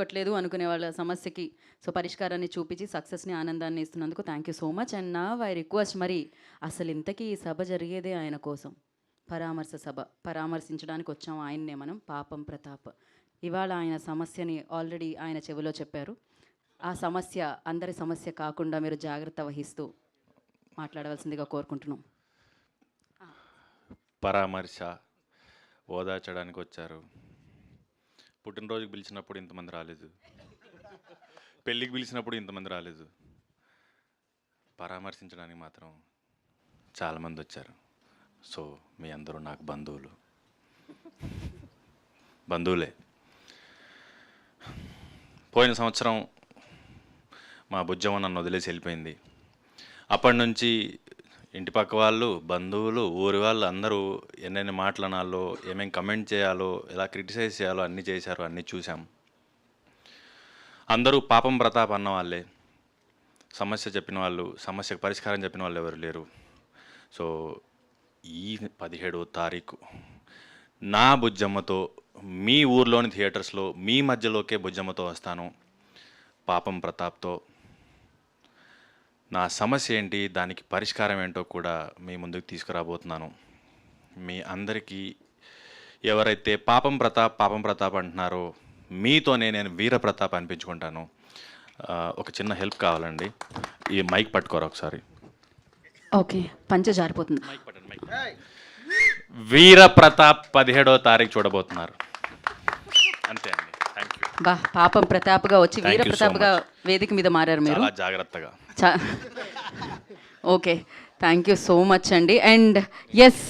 కొట్టలేదు అనుకునే వాళ్ళ సమస్యకి సో పరిష్కారాన్ని చూపించి సక్సెస్ని ఆనందాన్ని ఇస్తున్నందుకు thank you so much. And నా ఐ రిక్వెస్ట్, మరి అసలు ఇంతకీ ఈ సభ జరిగేదే ఆయన కోసం, పరామర్శ సభ, పరామర్శించడానికి వచ్చాం ఆయన్నే మనం, పాపం ప్రతాప్. ఇవాళ ఆయన సమస్యని ఆల్రెడీ ఆయన చెవిలో చెప్పారు. ఆ సమస్య అందరి సమస్య కాకుండా మీరు జాగ్రత్త వహిస్తూ మాట్లాడవలసిందిగా కోరుకుంటున్నాం. పరామర్శ ఓదార్చడానికి వచ్చారు. పుట్టినరోజుకి పిలిచినప్పుడు ఇంతమంది రాలేదు, పెళ్ళికి పిలిచినప్పుడు ఇంతమంది రాలేదు, పరామర్శించడానికి మాత్రం చాలామంది వచ్చారు. సో మీ అందరూ నాకు బంధువులే. పోయిన సంవత్సరం మా బుజ్జమ్మ నన్ను వదిలేసి వెళ్ళిపోయింది. అప్పటి నుంచి ఇంటి పక్క వాళ్ళు, బంధువులు, ఊరి వాళ్ళు అందరూ ఎన్నెన్ని మాటలనాలో, ఏమేమి కమెంట్ చేయాలో, ఎలా క్రిటిసైజ్ చేయాలో అన్నీ చేశారు, అన్నీ చూసాం. అందరూ పాపం ప్రతాప్ అన్న వాళ్ళే. సమస్య చెప్పిన వాళ్ళు, సమస్యకు పరిష్కారం చెప్పిన వాళ్ళు ఎవరు లేరు. సో ఈ 17వ తారీఖు నా బుజ్జమ్మతో మీ ఊర్లోని థియేటర్స్లో మీ మధ్యలోకే బుజ్జమ్మతో వస్తాను, పాపం ప్రతాప్తో. నా సమస్య ఏంటి, దానికి పరిష్కారం ఏంటో కూడా మీ ముందుకు తీసుకురాబోతున్నాను. మీ అందరికీ ఎవరైతే పాపం ప్రతాప్ అంటున్నారో మీతోనే నేను వీర ప్రతాప్ అనిపించుకుంటాను. ఒక చిన్న హెల్ప్ కావాలండి, ఈ మైక్ పట్టుకోరా ఒకసారి. ఓకే, పంచ జారిపోతుంది. మైక్ పట్టండి, మైక్. వీర ప్రతాప్ 17వ తారీఖు చూడబోతున్నారు. అంతే అండి. Thank you. బా, పాపం ప్రతాప్గా వచ్చి Thank Veera you so ప్రతాప్గా much. వేదిక మీద మారారు మీరు. చాలా జాగ్రత్తగా. Okay, thank you so much అండి. And yes